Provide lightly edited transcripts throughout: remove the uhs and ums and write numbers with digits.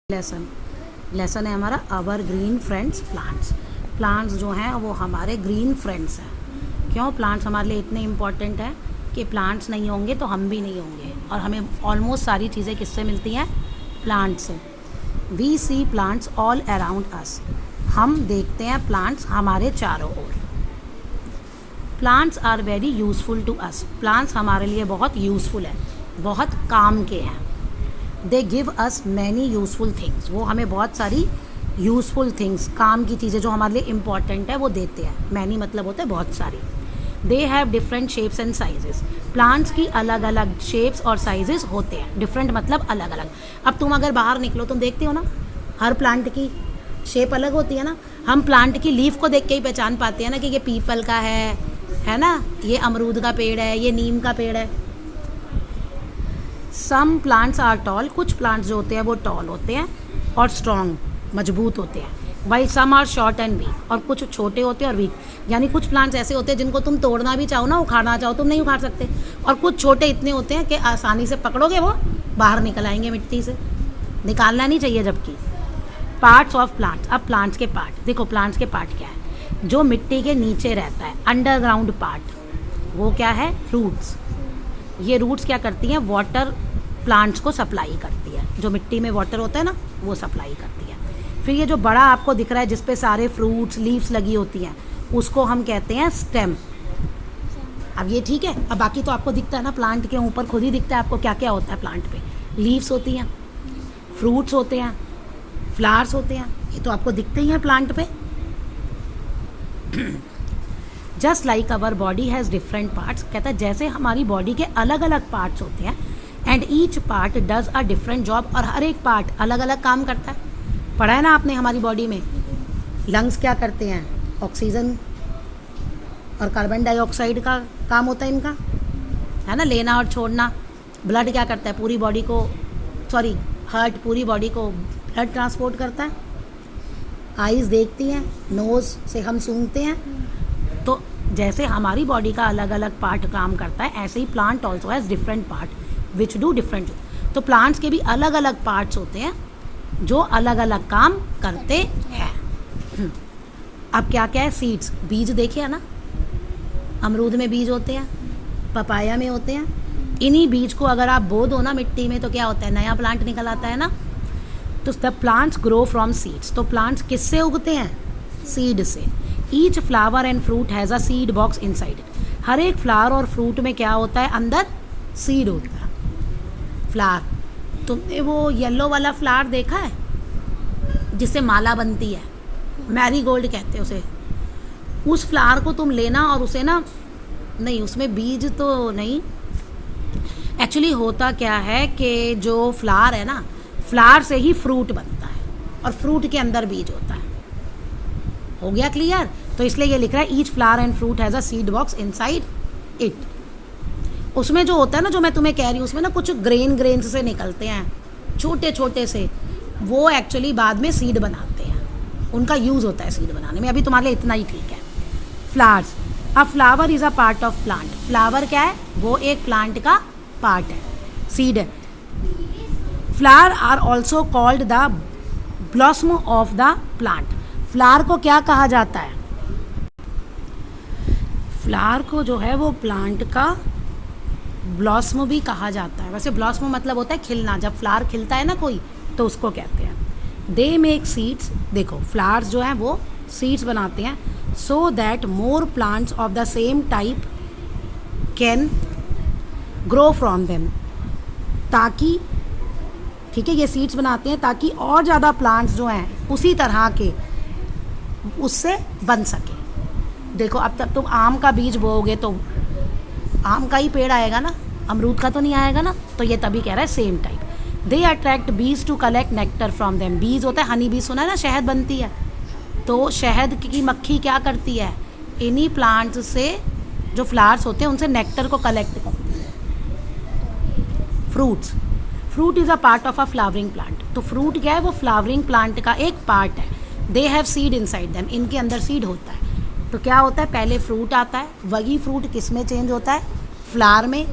Lesson है हमारा our green friends plants जो हैं वो हमारे ग्रीन फ्रेंड्स हैं। क्यों प्लांट्स हमारे लिए इतने इम्पॉर्टेंट हैं कि प्लांट्स नहीं होंगे तो हम भी नहीं होंगे, और हमें ऑलमोस्ट सारी चीज़ें किससे मिलती हैं? प्लांट से। We see plants all around us, हम देखते हैं प्लांट्स हमारे चारों ओर। Plants are very useful to us, plants हमारे लिए बहुत यूज़फुल है, बहुत काम के हैं। They give us many useful things, वो हमें बहुत सारी यूज़फुल थिंग्स, काम की चीज़ें जो हमारे लिए इम्पॉर्टेंट है वो देते हैं। मैनी मतलब होता है बहुत सारी। They have different shapes and sizes, plants की अलग अलग शेप्स और साइजेस होते हैं। डिफरेंट मतलब अलग अलग। अब तुम अगर बाहर निकलो तुम देखते हो ना, हर प्लांट की शेप अलग होती है ना। हम प्लांट की लीफ को देख के ही पहचान पाते हैं ना कि ये पीपल का है ना, ये अमरूद का पेड़ है, ये नीम का पेड़ है। सम प्लांट्स आर टॉल, कुछ प्लांट्स जो होते हैं वो टॉल होते हैं और स्ट्रॉन्ग, मजबूत होते हैं। While some are short and weak, और कुछ छोटे होते हैं और वीक। यानी कुछ प्लांट्स ऐसे होते हैं जिनको तुम तोड़ना भी चाहो ना, उखाड़ना चाहो तुम नहीं उखाड़ सकते, और कुछ छोटे इतने होते हैं कि आसानी से पकड़ोगे वो बाहर निकल आएंगे मिट्टी से, निकालना नहीं चाहिए। जबकि पार्ट्स ऑफ प्लांट्स, अब प्लांट्स के पार्ट देखो, प्लांट्स के पार्ट क्या है? जो मिट्टी के नीचे रहता है, अंडरग्राउंड पार्ट, वो क्या है? रूट्स। ये रूट्स क्या करती हैं? वाटर प्लांट्स को सप्लाई करती है। जो मिट्टी में वाटर होता है ना, वो सप्लाई करती है। फिर ये जो बड़ा आपको दिख रहा है जिस पे सारे फ्रूट्स लीव्स लगी होती हैं, उसको हम कहते हैं स्टेम। अब ये ठीक है, अब बाकी तो आपको दिखता है ना, प्लांट के ऊपर खुद ही दिखता है आपको क्या क्या होता है प्लांट पे। लीव्स होती हैं, फ्रूट्स होते हैं, फ्लावर्स होते हैं, ये तो आपको दिखते ही हैं प्लांट पे। Just like our body has different parts, कहता है जैसे हमारी बॉडी के अलग अलग पार्ट्स होते हैं, and each part does a different job, और हर एक पार्ट अलग अलग काम करता है। पढ़ा है ना आपने हमारी बॉडी में लंग्स क्या करते हैं? ऑक्सीजन और कार्बन डाइऑक्साइड का काम होता है इनका, है ना, लेना और छोड़ना। ब्लड क्या करता है? पूरी बॉडी को, सॉरी हार्ट पूरी बॉडी को ब्लड ट्रांसपोर्ट करता है। आइज़ देखती हैं, नोज़ से हम सूंघते हैं। तो जैसे हमारी बॉडी का अलग अलग पार्ट काम करता है, ऐसे ही plant also has different part which do different. तो प्लांट्स के भी अलग अलग पार्ट्स होते हैं जो अलग अलग काम करते हैं। अब क्या क्या है? सीड्स, बीज देखे है ना, अमरूद में बीज होते हैं, पपाया में होते हैं। इन्हीं बीज को अगर आप बो दो ना मिट्टी में तो क्या होता है? नया प्लांट निकल आता है ना। तो the plants grow from seeds, तो प्लांट्स किससे उगते हैं? सीड से। Each flower and fruit has a seed box inside, हर एक फ्लावर और फ्रूट में क्या होता है? अंदर सीड होता है। फ्लावर, तुमने वो येलो वाला फ्लावर देखा है जिससे माला बनती है? मैरीगोल्ड कहते हैं उसे। उस फ्लावर को तुम लेना और उसे ना, नहीं उसमें बीज तो नहीं, एक्चुअली होता क्या है कि जो फ्लावर है ना, फ्लावर से ही फ्रूट बनता है और फ्रूट के अंदर बीज होता है। हो गया क्लियर? तो इसलिए ये लिख रहा है each flower and fruit has a seed box inside it. उसमें जो होता है ना, जो मैं तुम्हें कह रही हूँ, उसमें ना कुछ ग्रेन्स से निकलते हैं छोटे छोटे से, वो एक्चुअली बाद में सीड बनाते हैं, उनका यूज़ होता है सीड बनाने में। अभी तुम्हारे लिए इतना ही ठीक है। Flowers, a flower is a part of plant, flower क्या है? वो एक प्लांट का पार्ट है, सीड है। Flower are also called the blossom of the plant, flower को क्या कहा जाता है? फ्लावर को जो है वो प्लांट का ब्लॉसम भी कहा जाता है। वैसे ब्लॉसम मतलब होता है खिलना, जब फ्लावर खिलता है ना कोई, तो उसको कहते हैं। दे मेक सीड्स, देखो फ्लावर्स जो हैं वो सीड्स बनाते हैं, so that more plants of the same type can grow from them, ताकि, ठीक है, ये सीड्स बनाते हैं ताकि और ज़्यादा प्लांट्स जो हैं उसी तरह के उससे बन सके। देखो अब तक तुम आम का बीज बोओगे तो आम का ही पेड़ आएगा ना, अमरूद का तो नहीं आएगा ना। तो ये तभी कह रहा है same type. They attract bees to collect nectar from them, बीज होता है हनी बीज, सुना है ना, शहद बनती है। तो शहद की मक्खी क्या करती है? इन्हीं प्लांट्स से जो फ्लावर्स होते हैं उनसे नेक्टर को कलेक्ट करती है। Fruits, fruit is a part of a flowering plant, तो फ्रूट क्या है? वो फ्लावरिंग प्लांट का एक पार्ट है। They have seed inside them, इनके अंदर सीड होता है। तो क्या होता है? पहले फ्रूट आता है, वही फ्रूट किस में चेंज होता है? फ्लावर में।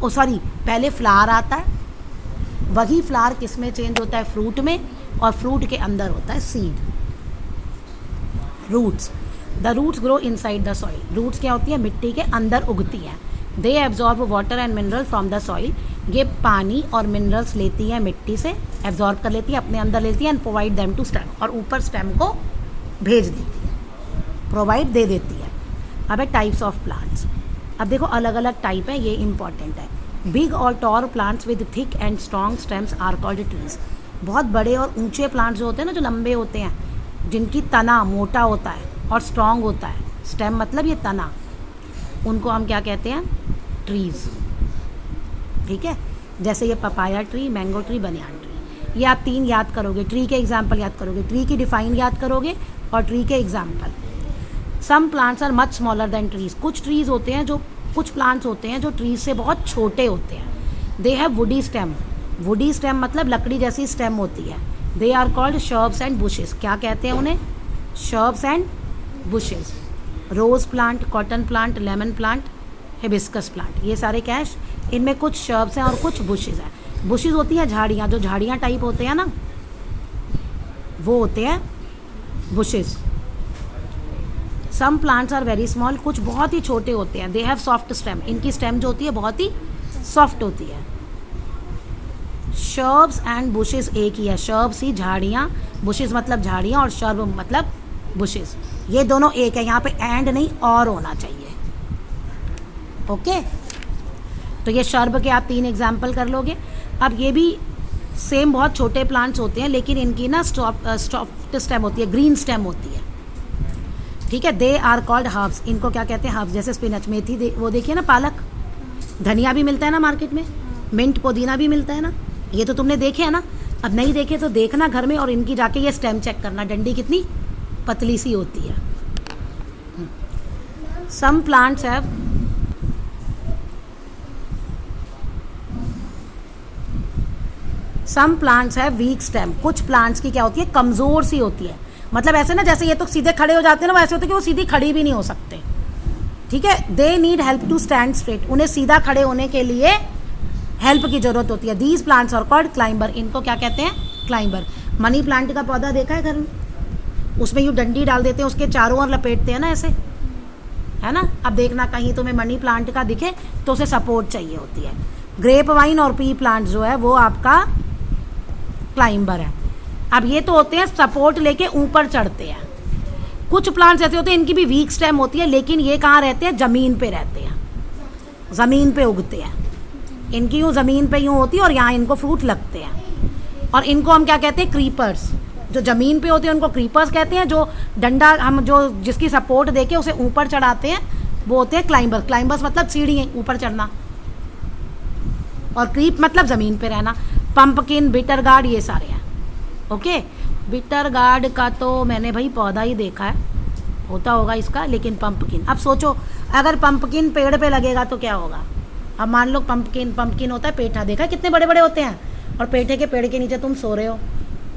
ओ सॉरी, पहले फ्लावर आता है, वही फ्लावर किस में चेंज होता है? फ्रूट में, और फ्रूट के अंदर होता है seed. Roots, the roots grow inside the soil. Roots क्या होती है? मिट्टी के अंदर उगती हैं। They absorb water and mineral from the soil. ये पानी और मिनरल्स लेती हैं मिट्टी से, एब्जॉर्ब कर लेती है, अपने अंदर लेती है, and provide them to stem, और ऊपर स्टेम को भेज देती है, प्रोवाइड दे देती है। अब है टाइप्स ऑफ प्लांट्स। अब देखो अलग अलग टाइप है, ये इंपॉर्टेंट है। बिग और tall plants with thick and strong stems are called trees. बहुत बड़े और ऊंचे प्लांट्स जो होते हैं ना, जो लंबे होते हैं, जिनकी तना मोटा होता है और स्ट्रॉन्ग होता है, स्टेम मतलब ये तना, उनको हम क्या कहते हैं? ट्रीज़। ठीक है, जैसे ये papaya tree, mango tree, banyan tree. ये आप 3 याद करोगे, ट्री के एग्जाम्पल याद करोगे, ट्री की डिफाइन याद करोगे और ट्री के example. Some plants are much smaller than trees. कुछ ट्रीज होते हैं जो, कुछ प्लांट्स होते हैं जो ट्रीज से बहुत छोटे होते हैं। They have woody stem. Woody stem मतलब लकड़ी जैसी स्टेम होती है। They are called shrubs and bushes. क्या कहते हैं उन्हें? Shrubs and bushes. Rose plant, cotton plant, lemon plant, hibiscus plant, ये सारे क्या है? इनमें कुछ शर्ब्स हैं और कुछ बुशेस हैं। बुशेस होती हैं झाड़ियाँ, जो झाड़ियाँ टाइप होते हैं ना, वो होते हैं bushes. Some plants are very small. कुछ बहुत ही छोटे होते हैं। They have soft stem. इनकी स्टेम जो होती है बहुत ही सॉफ्ट होती है। शर्ब्स एंड बुशेस एक ही है। शर्ब्स ही झाड़ियाँ, बुशेस मतलब झाड़ियाँ, और शर्ब मतलब बुशेस, ये दोनों एक है। यहाँ पे एंड नहीं और होना चाहिए। ओके, तो ये शर्ब के आप 3 एग्जाम्पल कर लोगे। अब ये भी सेम बहुत छोटे प्लांट्स होते हैं, लेकिन इनकी ना सॉफ्ट स्टेम होती है, ग्रीन स्टेम होती है। ठीक है, दे आर कॉल्ड हर्ब्स। इनको क्या कहते हैं? हर्ब्स। जैसे स्पिनच, मेथी, वो देखिए ना, पालक, धनिया भी मिलता है ना मार्केट में, मिंट, पुदीना भी मिलता है ना, ये तो तुमने देखे है ना। अब नहीं देखे तो देखना घर में, और इनकी जाके ये स्टेम चेक करना, डंडी कितनी पतली सी होती है। Some plants have weak stem. कुछ प्लांट्स की क्या होती है? कमज़ोर सी होती है। मतलब ऐसे ना, जैसे ये तो सीधे खड़े हो जाते हैं ना, वैसे होते हैं कि वो सीधी खड़ी भी नहीं हो सकते। ठीक है, they need help to stand straight. उन्हें सीधा खड़े होने के लिए हेल्प की जरूरत होती है। These plants are called climber. इनको क्या कहते हैं? क्लाइंबर। मनी प्लांट का पौधा देखा है घर में? उसमें यूँ डंडी डाल देते हैं, उसके चारों ओर लपेटते हैं ना ऐसे, है ना। अब देखना कहीं तुम्हें मनी प्लांट का दिखे तो उसे सपोर्ट चाहिए होती है। ग्रेप वाइन और पी प्लांट जो है वो आपका क्लाइंबर है। अब ये तो होते हैं सपोर्ट लेके ऊपर चढ़ते हैं। कुछ प्लांट्स ऐसे होते हैं इनकी भी वीक स्टेम होती है, लेकिन ये कहाँ रहते हैं? ज़मीन पे रहते हैं, ज़मीन पे उगते हैं। इनकी यूँ ज़मीन पे यूँ होती है और यहाँ इनको फ्रूट लगते हैं। और इनको हम क्या कहते हैं? क्रीपर्स। जो ज़मीन पे होते हैं उनको क्रीपर्स कहते हैं। जो डंडा हम जो जिसकी सपोर्ट देके उसे ऊपर चढ़ाते हैं वो होते हैं क्लाइंबर। क्लाइंबर्स मतलब सीढ़ी, ऊपर चढ़ना, और क्रीप मतलब ज़मीन पे रहना। पंपकिन, बिटर गार्ड, ये सारे हैं। ओके, बिटर गार्ड का तो मैंने भाई पौधा ही देखा है, होता होगा इसका, लेकिन पंपकिन, अब सोचो अगर पंपकिन पेड़ पे लगेगा तो क्या होगा? अब मान लो पंपकिन होता है पेठा, देखा है कितने बड़े बड़े होते हैं, और पेठे के पेड़ के नीचे तुम सो रहे हो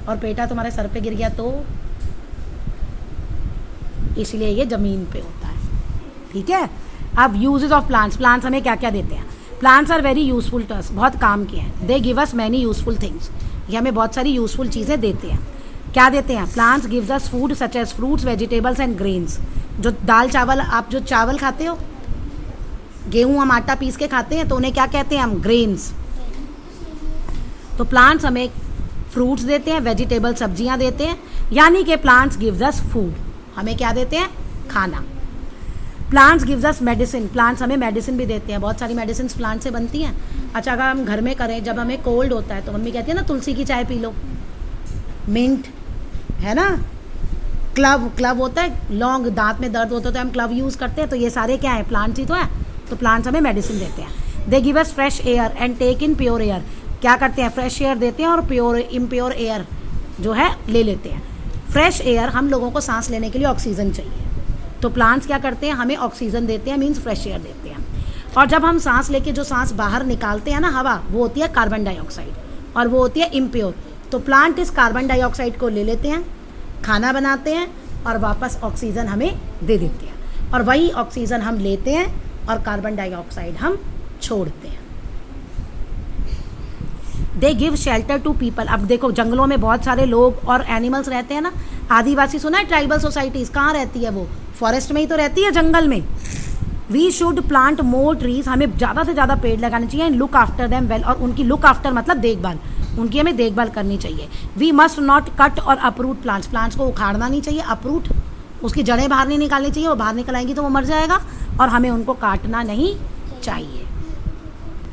और पेठा तुम्हारे सर पे गिर गया तो, इसलिए ये ज़मीन पे होता है। ठीक है, अब यूजेस ऑफ प्लांट्स। प्लांट्स हमें क्या क्या देते हैं? Plants are very useful to us. बहुत काम के हैं। They give us many useful things. ये हमें बहुत सारी यूजफुल चीज़ें देते हैं। क्या देते हैं? Plants gives us food such as fruits, vegetables and grains. जो दाल चावल, आप जो चावल खाते हो, गेहूँ हम आटा पीस के खाते हैं, तो उन्हें क्या कहते हैं हम? ग्रेन्स। तो प्लांट्स हमें फ्रूट्स देते हैं, वेजिटेबल सब्जियां देते हैं, यानी कि प्लांट्स गिव्स अस फूड। हमें क्या देते हैं? खाना। प्लांट्स गिव्स अस मेडिसिन। प्लांट्स हमें मेडिसिन भी देते हैं। बहुत सारी मेडिसिन प्लांट से बनती हैं। अच्छा, अगर हम घर में करें, जब हमें कोल्ड होता है तो मम्मी कहती है ना तुलसी की चाय पी लो, मिंट है ना, क्लव होता है, लौंग, दांत में दर्द होता है तो हम क्लव यूज़ करते हैं। तो ये सारे क्या है? प्लांट्स ही तो है। तो प्लांट्स हमें मेडिसिन देते हैं। They give us fresh air and take in pure air. क्या करते हैं? फ्रेश एयर देते हैं और प्योर इम्प्योर एयर जो है ले लेते हैं। फ्रेश एयर, हम लोगों को सांस लेने के लिए ऑक्सीजन चाहिए, तो प्लांट्स क्या करते हैं? हमें ऑक्सीजन देते हैं, मीन्स फ्रेश एयर देते हैं। और जब हम सांस लेके जो सांस बाहर निकालते हैं ना हवा, वो होती है कार्बन डाइऑक्साइड, और वो होती है इम्प्योर। तो प्लांट इस कार्बन डाइऑक्साइड को ले लेते हैं, खाना बनाते हैं और वापस ऑक्सीजन हमें दे देते हैं, और वही ऑक्सीजन हम लेते हैं और कार्बन डाइऑक्साइड हम छोड़ते हैं। They give shelter to people. अब देखो जंगलों में बहुत सारे लोग और एनिमल्स रहते हैं ना, आदिवासी सुना है, ट्राइबल सोसाइटीज़ कहाँ रहती है वो, फॉरेस्ट में ही तो रहती है, जंगल में। We should plant more trees, हमें ज़्यादा से ज़्यादा पेड़ लगाने चाहिए, and look after them well, और उनकी लुक आफ्टर मतलब देखभाल, उनकी हमें देखभाल करनी चाहिए। वी मस्ट नॉट कट और अपरूट प्लांट्स, प्लांट्स को उखाड़ना नहीं चाहिए, अपरूट उसकी जड़ें बाहर नहीं निकालनी चाहिए, वो बाहर निकल आएंगी तो वो मर जाएगा, और हमें उनको काटना नहीं चाहिए।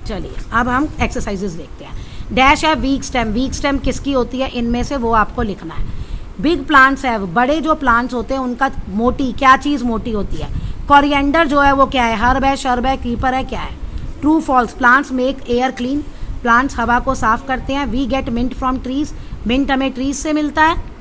चलिए अब हम एक्सरसाइजेज देखते हैं। डैश है वीक स्टेम, वीक स्टेम किसकी होती है इनमें से, वो आपको लिखना है। बिग प्लांट्स है, बड़े जो प्लांट्स होते हैं उनका मोटी, क्या चीज़ मोटी होती है, कोरिएंडर जो है वो क्या है, हर्ब है, शर्ब है, क्रीपर है, क्या है। True false, plants make air clean, plants हवा को साफ करते हैं। We get mint from trees, mint हमें ट्रीज से मिलता है।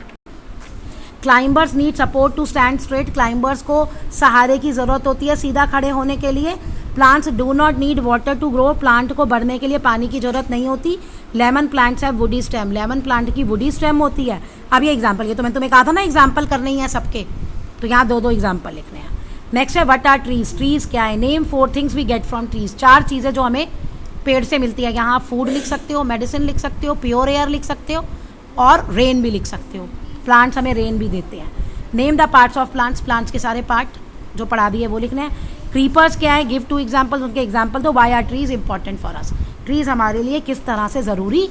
Climbers need support to stand straight, climbers को सहारे की ज़रूरत होती है सीधा खड़े होने के लिए। Plants do not need water to grow, plant को बढ़ने के लिए पानी की ज़रूरत नहीं होती। लेमन प्लांट्स है वुडी स्टेम, लेमन प्लांट की वुडी स्टेम होती है। अब ये एग्जाम्पल, ये तो मैंने तुम्हें कहा था ना एग्जाम्पल करने ही है सबके, तो यहाँ दो एग्जाम्पल लिखने हैं। नेक्स्ट है व्हाट आर ट्रीज, ट्रीज क्या है। Name 4 things we get from trees, 4 चीज़ें जो हमें पेड़ से मिलती है। यहाँ फूड लिख सकते हो, मेडिसिन लिख सकते हो, प्योर एयर लिख सकते हो, और रेन भी लिख सकते हो, प्लांट्स हमें रेन भी देते हैं। Name the parts of plants, plants के सारे पार्ट जो पढ़ा दिए वो लिखने हैं। क्रीपर्स क्या है, गिव 2 एग्जाम्पल्स, उनके एग्जाम्पल दो। Why are trees important for us, trees हमारे लिए किस तरह से ज़रूरी